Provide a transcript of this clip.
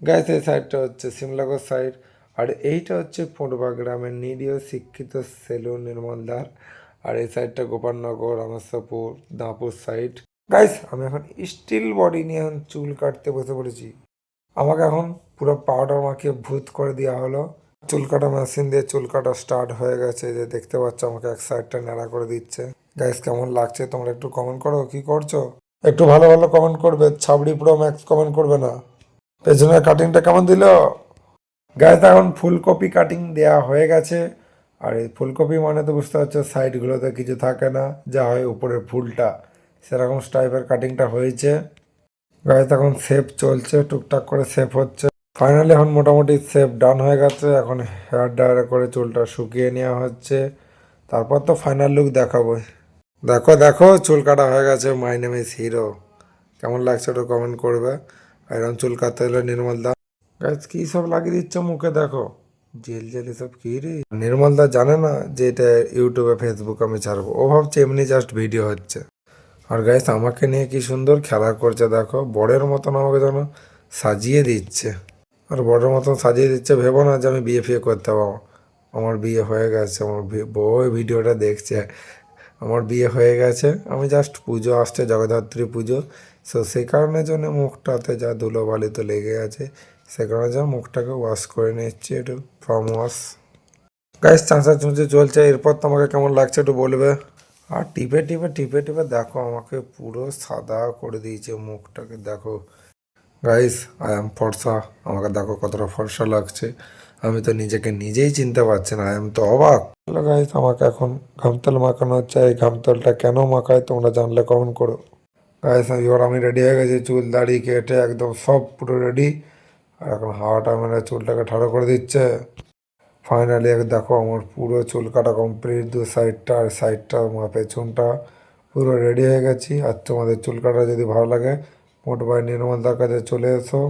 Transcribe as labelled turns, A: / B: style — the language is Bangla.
A: গাইস এই সাইডটা হচ্ছে সিমলাগর সাইড, আর এইটা হচ্ছে পড়ুয়া গ্রামের নিরীহ শিক্ষিত সেলুন নির্মলদার। আর এই সাইডটা গোপালনগর, রামেশ্বরপুর, দাঁপুর সাইড। গাইস আমি এখন স্টিল বডি নিয়ে এখন চুল কাটতে বসে পড়েছি। আমাকে এখন পুরো পাউডার মাখিয়ে ভূত করে দেওয়া হলো। চুল কাটা মেশিন দিয়ে চুল কাটা স্টার্ট হয়ে গেছে, যে দেখতে পাচ্ছ আমাকে এক সাইডটা ন্যাড়া করে দিচ্ছে। গাইস কেমন লাগছে তোমরা একটু কমেন্ট করো, কি করছো? একটু ভালো ভালো কমেন্ট করবে, ছাবড়ি পুরো ম্যাক্স কমেন্ট করবে না। পেছনের কাটিংটা কেমন দিল? গাইস এখন ফুলকপি কাটিং দেয়া হয়ে গেছে। আর এই ফুলকপি মানে তো বুঝতে পারছো সাইডগুলোতে কিছু থাকে না, যা হয় উপরের ফুলটা, সেরকম টাইপের কাটিংটা হয়েছে। গাইস এখন শেপ চলছে, টুকটাক করে শেপ হচ্ছে। ফাইনালি এখন মোটামুটি শেপ ডান হয়ে গেছে। এখন হেয়ার ড্রায়ার করে চুলটা শুকিয়ে নেওয়া হচ্ছে, তারপর তো ফাইনাল লুক দেখাবো। দেখো দেখো চুল কাটা হয়ে গেছে, মাই নেম ইজ হিরো। কেমন লাগছে একটু কমেন্ট করবে। আর এরকম চুল কাটতে হলে নির্মল দা। গাইস কি সব লাগিয়ে দিচ্ছ মুখে, দেখো জেল জেল এসব কি রে। নির্মল দা জানে না যে এটা ইউটিউবে ফেসবুক আমি ছাড়বো, ও ভাবছে এমনি জাস্ট ভিডিও হচ্ছে। আর গাইস আমাকে নিয়ে কি সুন্দর খেলা করছে, দেখো বরের মতন আমাকে যেন সাজিয়ে দিচ্ছে। আর বরের মতন সাজিয়ে দিচ্ছে, ভেবো না যে আমি বিয়ে ফিয়ে করতে পারবো। আমার বিয়ে হয়ে গেছে, আমার বউ এই ভিডিওটা দেখছে। আমার বিয়ে হয়ে গেছে, আমি জাস্ট পুজো আসছে, জগদ্ধাত্রী পুজো, সো সেই কারণের জন্য মুখটাতে যা ধুলোবালি তো লেগে আছে, সে কারণে যা মুখটাকে ওয়াশ করে নিচ্ছি একটু, ফর্ম ওয়াশ। গাইস চাঁচা চুঁচে চলছে, এরপর তোমাকে কেমন লাগছে একটু বলবে। আর টিপে টিপে টিপে টিপে দেখো আমাকে পুরো সাদা করে দিয়েছে মুখটাকে, দেখো গাইস আই এম ফর্সা। আমাকে দেখো কতটা ফর্সা লাগছে, আমি তো নিজেকে নিজেই চিনতে পারছি না, আই এম তো অবাক। হ্যালো গাইস, আমাকে এখন ঘামতেল মাখানো হচ্ছে। এই ঘামতেলটা কেন মাখায় তোমরা জানলে কমেন্ট করো। গাইস এবার আমি রেডি হয়ে গেছি, চুল দাড়ি কেটে একদম সব পুরো রেডি। আর এখন হাওয়াটা মেরে চুলটাকে ঠাড়ো করে দিচ্ছে। ফাইনালি দেখো আমার পুরো চুল কাটা কমপ্লিট, দু সাইডটা আর সাইডটা আমার পেছনটা পুরো রেডি হয়ে গেছি। আর তোমাদের চুল কাটা যদি ভালো লাগে মোট বাই নির্মলদার কাছে চলে এসো।